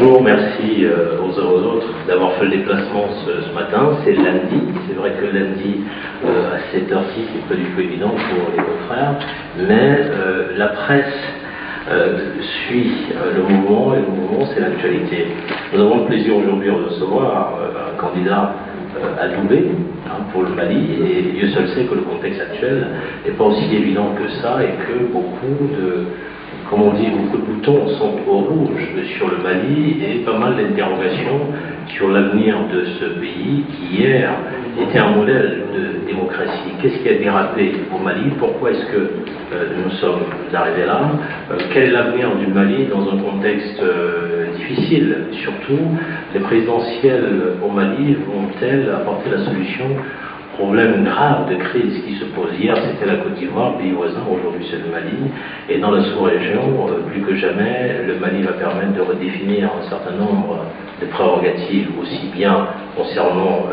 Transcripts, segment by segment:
Bonjour, merci aux uns aux autres d'avoir fait le déplacement ce matin. C'est lundi, c'est vrai que lundi à cette heure-ci, c'est pas du tout évident pour les confrères, mais la presse suit le mouvement, et le mouvement c'est l'actualité. Nous avons le plaisir aujourd'hui de recevoir un candidat à Doubé pour le Mali, et Dieu seul sait que le contexte actuel n'est pas aussi évident que ça, et que beaucoup de boutons sont au rouge sur le Mali, et pas mal d'interrogations sur l'avenir de ce pays qui hier était un modèle de démocratie. Qu'est-ce qui a dérapé au Mali? Pourquoi est-ce que nous sommes arrivés là? Quel est l'avenir du Mali dans un contexte difficile? Surtout, les présidentielles au Mali vont-elles apporter la solution? Problème grave de crise qui se pose. Hier, c'était la Côte d'Ivoire, pays voisin, aujourd'hui c'est le Mali. Et dans la sous-région, plus que jamais, le Mali va permettre de redéfinir un certain nombre de prérogatives, aussi bien concernant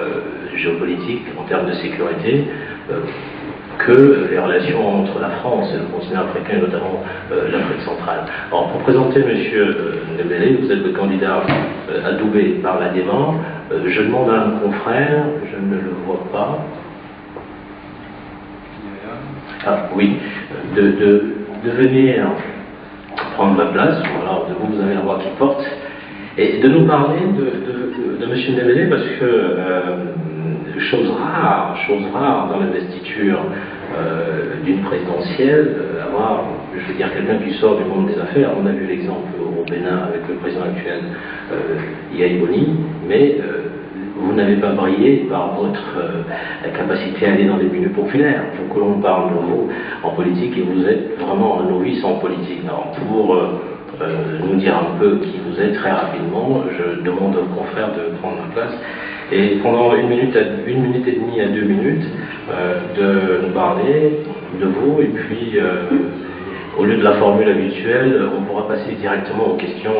géopolitique, en termes de sécurité, que les relations entre la France et le continent africain, et notamment l'Afrique centrale. Alors, pour présenter M. Ndebele, vous êtes le candidat à Doubé par l'ADEMA. Je demande à un confrère, je ne le vois pas. Ah oui, de venir prendre ma place, voilà, de vous avez la voix qui porte, et de nous parler de M. Ndebele, parce que chose rare dans l'investiture d'une présidentielle, avoir, je veux dire, quelqu'un qui sort du monde des affaires. On a vu l'exemple au Bénin avec le président actuel Yahya Boni, mais vous n'avez pas brillé par votre capacité à aller dans les milieux populaires. Il faut que l'on parle de vous en politique, et vous êtes vraiment un novice en politique. Alors, pour nous dire un peu qui vous êtes très rapidement, je demande aux confrères de prendre ma place, et pendant 1 minute et demie à 2 minutes, de nous parler de vous, et puis au lieu de la formule habituelle, on pourra passer directement aux questions,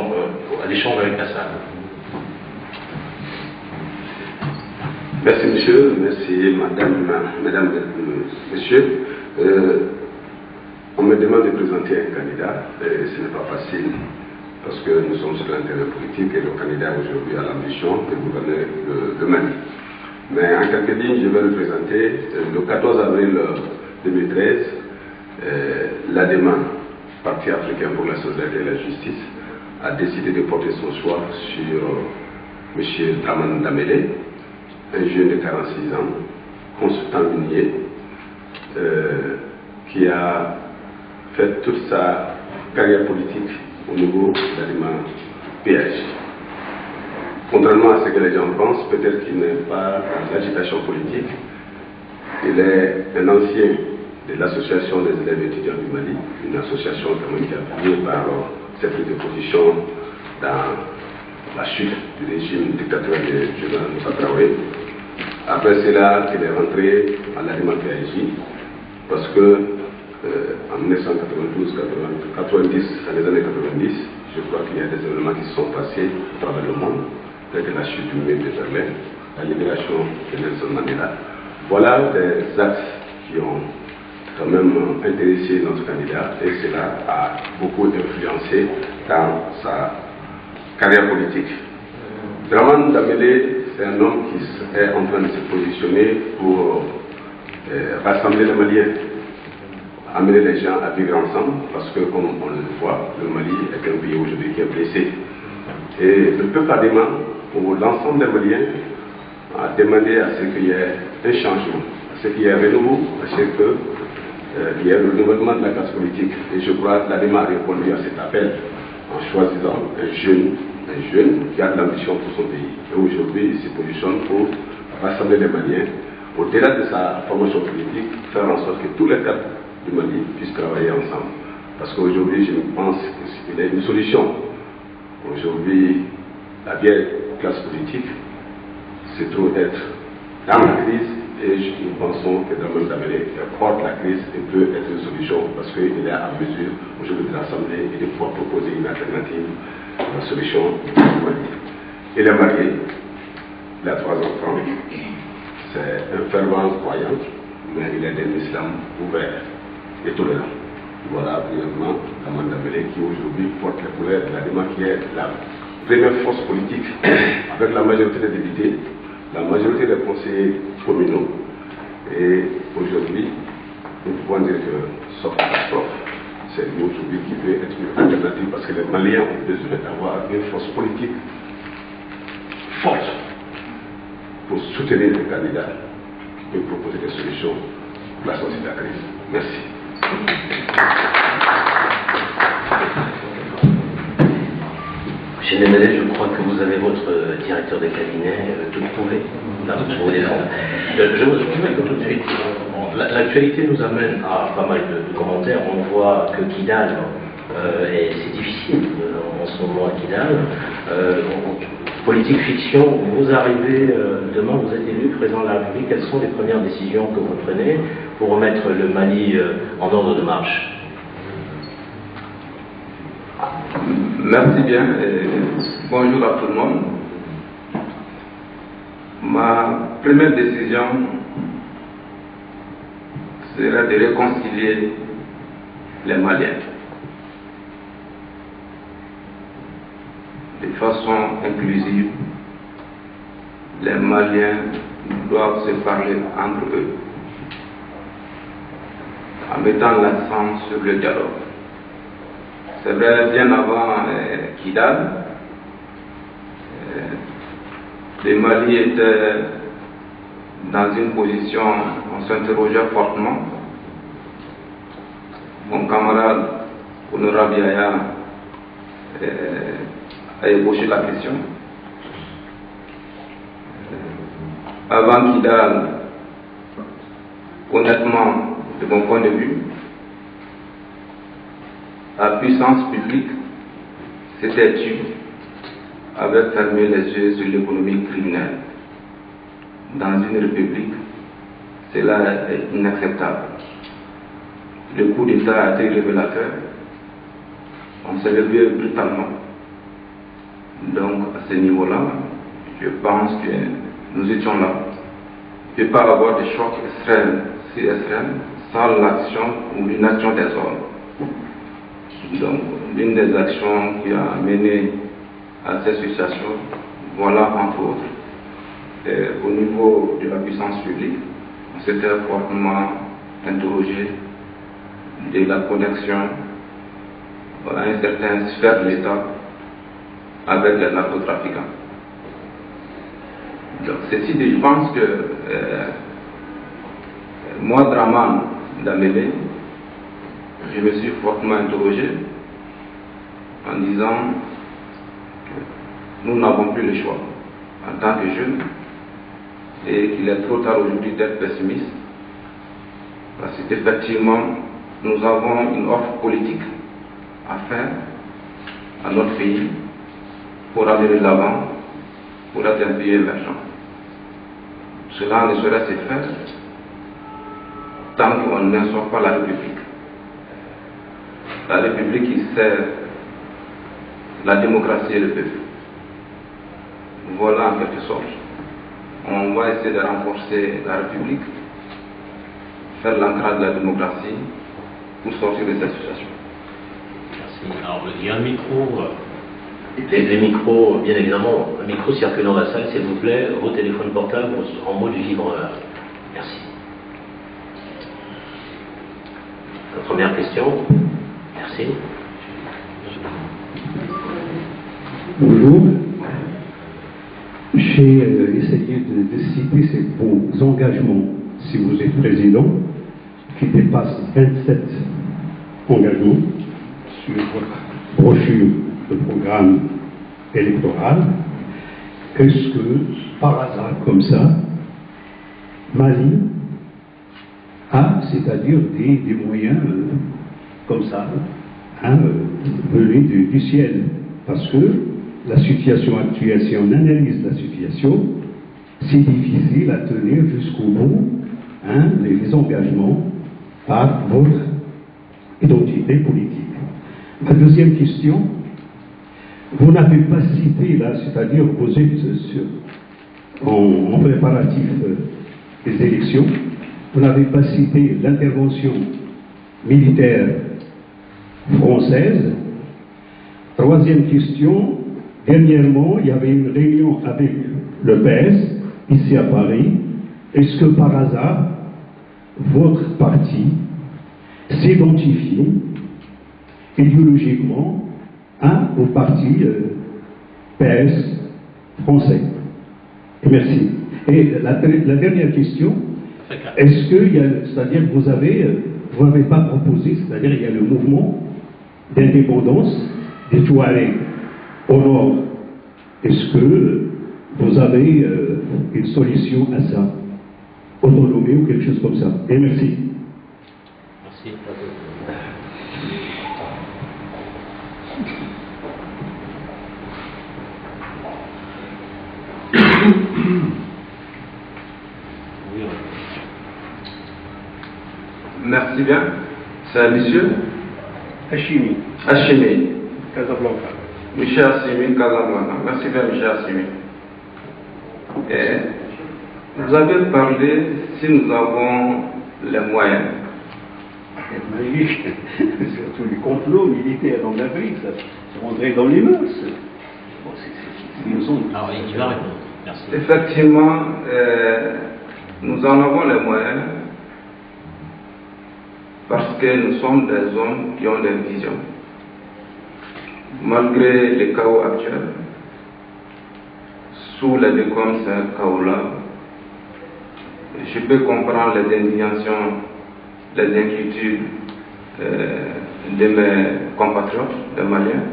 à l'échange avec la salle. Merci monsieur, merci mesdames et messieurs. On me demande de présenter un candidat, et ce n'est pas facile, parce que nous sommes sur l'intérêt politique, et le candidat aujourd'hui a l'ambition de gouverner le Mali. Mais en quelques lignes, je vais le présenter. Le 14 avril 2013, l'ADEMA, Parti africain pour la solidarité et la justice, a décidé de porter son choix sur M. Dramane Ndamele, un jeune de 46 ans, consultant minier, qui a fait toute sa carrière politique au niveau de l'ADEMA PH. Contrairement à ce que les gens pensent, peut-être qu'il n'est pas dans l'agitation politique. Il est un ancien de l'association des élèves étudiants du Mali, une association quand même qui a appuyé par ses prises de position dans la chute du régime dictatorial de Général Moussa Traoré. Après cela, il est rentré à l'ADEMA PAJ, parce que en 1992, 90, dans les années 90, je crois qu'il y a des événements qui se sont passés à travers le monde, tels que la chute du mur de Berlin, la libération de Nelson Mandela. Voilà des axes qui ont quand même intéressé notre candidat, et cela a beaucoup influencé dans sa carrière politique. Dramane Ndamele, c'est un homme qui est en train de se positionner pour rassembler les Maliens, amener les gens à vivre ensemble, parce que, comme on le voit, le Mali est un pays aujourd'hui qui est blessé. Et le peuple ADEMA, pour l'ensemble des Maliens, a demandé à ce qu'il y ait un changement, à ce qu'il y ait un renouveau, à ce qu'il y ait le renouvellement de la classe politique. Et je crois que l'ADEMA a répondu à cet appel en choisissant un jeune qui a de l'ambition pour son pays. Et aujourd'hui, il se positionne pour rassembler les Maliens, au-delà de sa formation politique, faire en sorte que tous les cadres du Mali puissent travailler ensemble. Parce qu'aujourd'hui, je pense qu'il y a une solution. Aujourd'hui, la vieille classe politique se trouve être dans la crise, et nous pensons que Dramane Ndamele porte la crise et peut être une solution, parce qu'il est à mesure aujourd'hui de rassembler et de pouvoir proposer une alternative à la solution du Mali. Il est marié, il a 3 enfants, c'est un fervent croyant, mais il est d'un islam ouvert et tolérant. Voilà brièvement Dramane Ndamele, qui aujourd'hui porte les couleurs de l'ADEMA, qui est première force politique avec la majorité des députés, la majorité des conseillers communaux. Et aujourd'hui, nous pouvons dire que sauf catastrophe, c'est aujourd'hui qui peut être une alternative parce que les Maliens ont besoin d'avoir une force politique forte pour soutenir les candidats qui peuvent proposer des solutions pour la sortie de la crise. Merci. Chez Némélé, je crois que vous avez votre directeur de cabinet tout trouvé. Là, vous voulez je vous explique tout de suite. L'actualité nous amène à pas mal de commentaires. On voit que Kidal, et c'est difficile en ce moment à Kidal, politique fiction, vous arrivez demain, vous êtes élu président de la République. Quelles sont les premières décisions que vous prenez pour remettre le Mali en ordre de marche? Merci bien et bonjour à tout le monde. Ma première décision serait de réconcilier les Maliens de façon inclusive. Les Maliens doivent se parler entre eux en mettant l'accent sur le dialogue. C'est vrai, bien avant Kidal, le Mali était dans une position, on s'interrogeait fortement. Mon camarade Honorable Yaya a ébauché la question. Avant Kidal, honnêtement, de mon point de vue, la puissance publique s'était tue, avait fermé les yeux sur l'économie criminelle. Dans une république, cela est inacceptable. Le coup d'État a été révélateur. On s'est levé brutalement. Donc, à ce niveau-là, je pense que nous étions là. Il ne peut pas avoir de choc extrême, si extrême, sans l'action ou l'inaction des hommes. Donc, l'une des actions qui a mené à cette situation, voilà entre autres, au niveau de la puissance publique, on s'était fortement interrogé de la connexion à une certaine sphère de l'État avec les narcotrafiquants. Donc, ceci dit, je pense que moi, Draman Dambélé, je me suis fortement interrogé en disant que nous n'avons plus le choix en tant que jeunes et qu'il est trop tard aujourd'hui d'être pessimiste parce qu'effectivement nous avons une offre politique à faire à notre pays pour aller de l'avant, pour être un pays émergent. Cela ne saurait se faire tant qu'on n'instaure pas la République. La République qui sert la démocratie et le peuple. Voilà en quelque sorte. On va essayer de renforcer la République, faire l'ancrage de la démocratie pour sortir de cette situation. Merci. Alors, il y a un micro, les micros, bien évidemment, un micro circulant dans la salle, s'il vous plaît, vos téléphones portables en mode vibreur. Merci. La première question. Merci. Bonjour. J'ai essayé de citer ces bons engagements, si vous êtes président, qui dépassent 27 engagements sur votre brochure de programme électoral. Est-ce que, par hasard comme ça, Mali a, c'est-à-dire des moyens comme ça, venus du ciel? Parce que la situation actuelle, si on analyse la situation, c'est difficile à tenir jusqu'au bout les engagements par votre identité politique. Ma deuxième question, vous n'avez pas cité là, c'est-à-dire vous êtes en préparatif des élections, vous n'avez pas cité l'intervention militaire française. Troisième question, dernièrement, il y avait une réunion avec le PS, ici à Paris. Est-ce que par hasard, votre parti s'identifie idéologiquement au parti PS français? Merci. Et la dernière question, est-ce que, c'est-à-dire que vous n'avez pas proposé, c'est-à-dire il y a le mouvement d'indépendance des Touaregs au nord. Est-ce que vous avez une solution à ça? Autonomie ou quelque chose comme ça? Et merci. Merci. Merci bien. C'est monsieur Hachimi, Hachimi. Casablanca. Michel Hachimi, Casablanca. Merci bien, Michel Hachimi. Et vous avez parlé si nous avons les moyens. Oui, surtout les complots militaires en Afrique, ça rentrait dans les mœurs. Bon, Alors, il va répondre. Merci. Effectivement, nous en avons les moyens parce que nous sommes des hommes qui ont des visions. Malgré les chaos actuels, sous les décombres de ce chaos-là, je peux comprendre les indignations, les inquiétudes de mes compatriotes, des Maliens.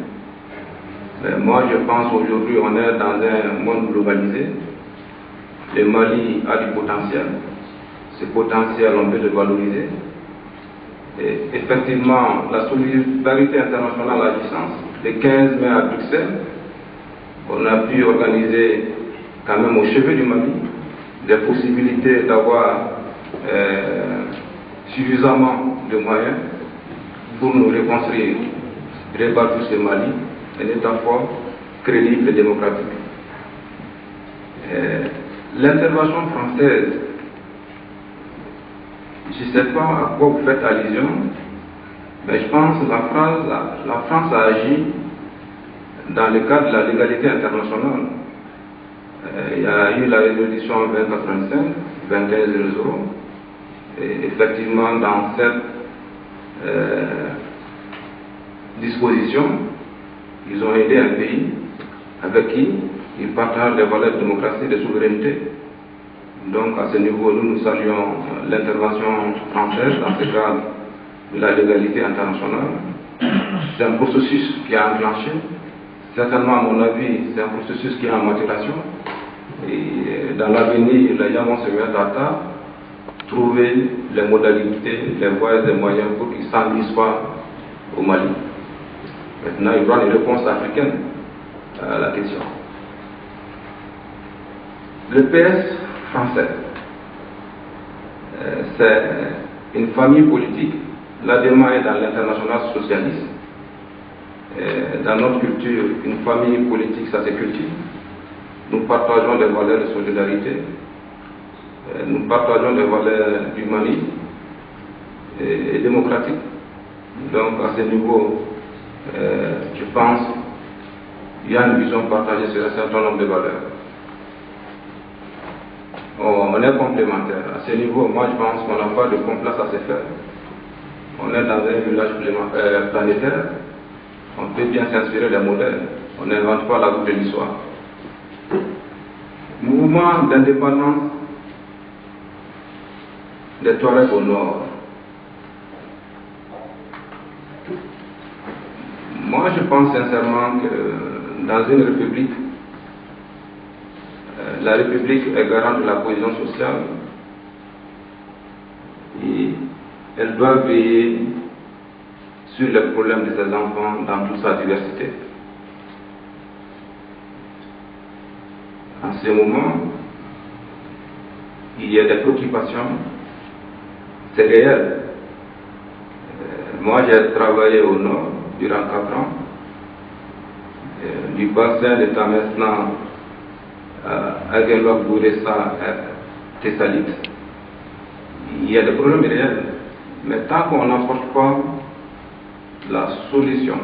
Mais moi, je pense aujourd'hui on est dans un monde globalisé. Le Mali a du potentiel. Ce potentiel, on peut le valoriser. Et effectivement, la solidarité internationale à distance, le 15 mai à Bruxelles, on a pu organiser quand même au chevet du Mali des possibilités d'avoir suffisamment de moyens pour nous reconstruire, rebâtir ce Mali, un État fort, crédible et démocratique. L'intervention française, je ne sais pas à quoi vous faites allusion, mais je pense que la France a agi dans le cadre de la légalité internationale. Il y a eu la résolution 2085, 2100, et effectivement dans cette disposition, ils ont aidé un pays avec qui ils partagent les valeurs de démocratie et de souveraineté. Donc à ce niveau, nous saluons l'intervention française dans ce cadre de la légalité internationale. C'est un processus qui a enclenché. Certainement, à mon avis, c'est un processus qui est en maturation. Et dans l'avenir, les gens vont se mettre à table, trouver les modalités, les voies et les moyens pour qu'ils s'enlisent pas au Mali. Maintenant, il y aura une réponse africaine à la question. Le PS français, c'est une famille politique. L'ADEMA est dans l'international socialiste. Dans notre culture, une famille politique, ça se cultive. Nous partageons des valeurs de solidarité. Nous partageons des valeurs d'humanisme et démocratique. Donc, à ce niveau, je pense qu'il y a une vision partagée sur un certain nombre de valeurs. On est complémentaires. À ce niveau, moi je pense qu'on n'a pas de complace à se faire. On est dans un village planétaire. On peut bien s'inspirer des modèles. On n'invente pas la route de l'histoire. Mouvement d'indépendance des Touaregs au nord. Moi je pense sincèrement que dans une république, la République est garante de la cohésion sociale et elle doit veiller sur les problèmes de ses enfants dans toute sa diversité. En ce moment, il y a des préoccupations, c'est réel. Moi j'ai travaillé au nord durant 4 ans, du bassin de Tamesna à Aguelok, Bouressa, Thessalite. Il y a des problèmes réels, mais tant qu'on n'apporte pas la solution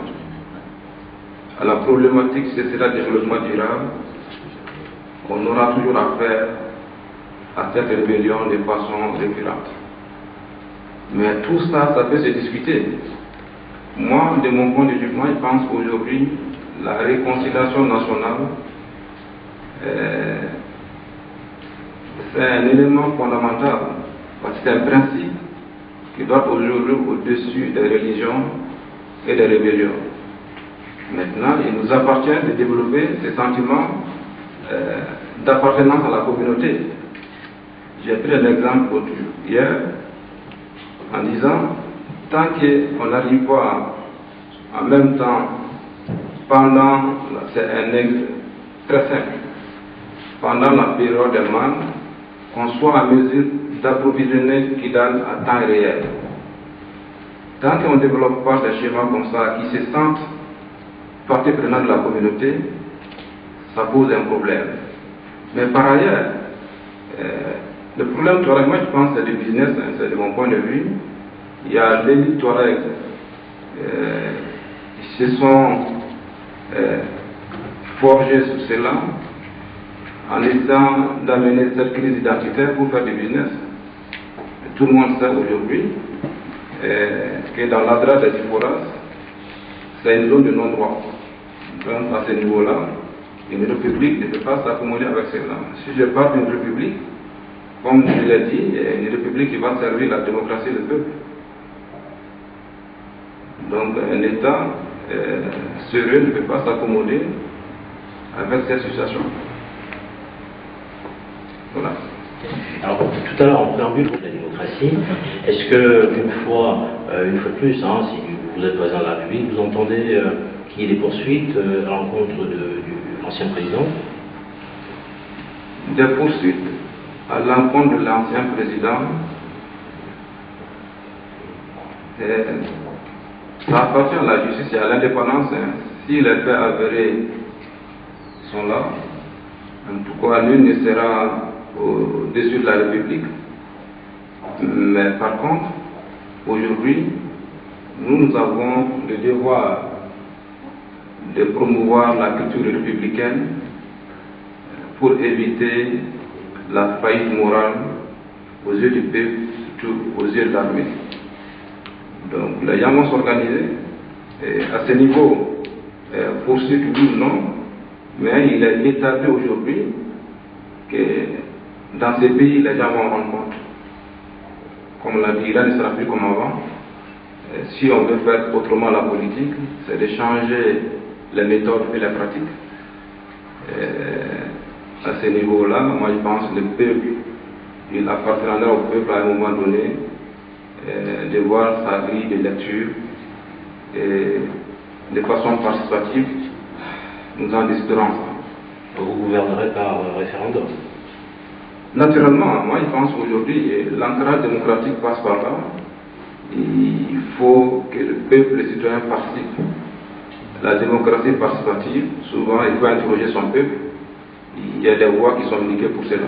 à la problématique c'est le développement durable, on aura toujours affaire à cette rébellion de façon récurrente. Mais tout ça, ça peut se discuter. Moi, de mon point de vue, je pense qu'aujourd'hui, la réconciliation nationale, c'est un élément fondamental, parce que c'est un principe qui doit aujourd'hui au-dessus des religions et des rébellions. Maintenant, il nous appartient de développer ces sentiments d'appartenance à la communauté. J'ai pris un exemple hier en disant, tant qu'on n'arrive pas en même temps, c'est un exemple très simple, pendant la période de manne, qu'on soit en mesure d'approvisionner Kidal à temps réel. Tant qu'on ne développe pas des schémas comme ça, qui se sentent partie prenante de la communauté, ça pose un problème. Mais par ailleurs, le problème Touareg, moi je pense que c'est du business, c'est de mon point de vue. Il y a l'élite Touareg, ils se sont forgés sur cela en essayant d'amener cette crise identitaire pour faire du business. Tout le monde sait aujourd'hui que dans l'adresse des Diforas, c'est une zone de non-droit. Donc à ce niveau-là, une république ne peut pas s'accommoder avec cela. Si je parle d'une république, comme je l'ai dit, une république qui va servir la démocratie du peuple. Donc un État sérieux ne peut pas s'accommoder avec cette situation. Voilà. Alors tout à l'heure en préambule de la démocratie, est-ce que une fois de plus, si vous êtes président de la République, vous entendez qu'il y ait des poursuites à l'encontre de l'ancien président? Des poursuites à l'encontre de l'ancien président, ça appartient à la justice et à l'indépendance. Si les faits avérés sont là, en tout cas, nul ne sera au-dessus de la République. Mais par contre, aujourd'hui, nous avons le devoir de promouvoir la culture républicaine pour éviter la faillite morale aux yeux du peuple, surtout aux yeux de l'armée. Donc les gens vont s'organiser. À ce niveau, poursuite oui ou non, mais il est établi aujourd'hui que dans ces pays, les gens vont rendre compte. Comme on l'a dit, là ne sera plus comme avant. Si on veut faire autrement la politique, c'est de changer les méthodes et les pratiques. À ce niveau-là, moi je pense que le peuple, il appartiendra au peuple à un moment donné de voir sa grille de lecture et de façon participative, nous en discuterons. Vous gouvernerez par référendum? Naturellement, moi je pense qu'aujourd'hui, l'ancrage démocratique passe par là. Il faut que le peuple, les citoyens participent. La démocratie participative, souvent il faut interroger son peuple. Il y a des voies qui sont indiquées pour cela.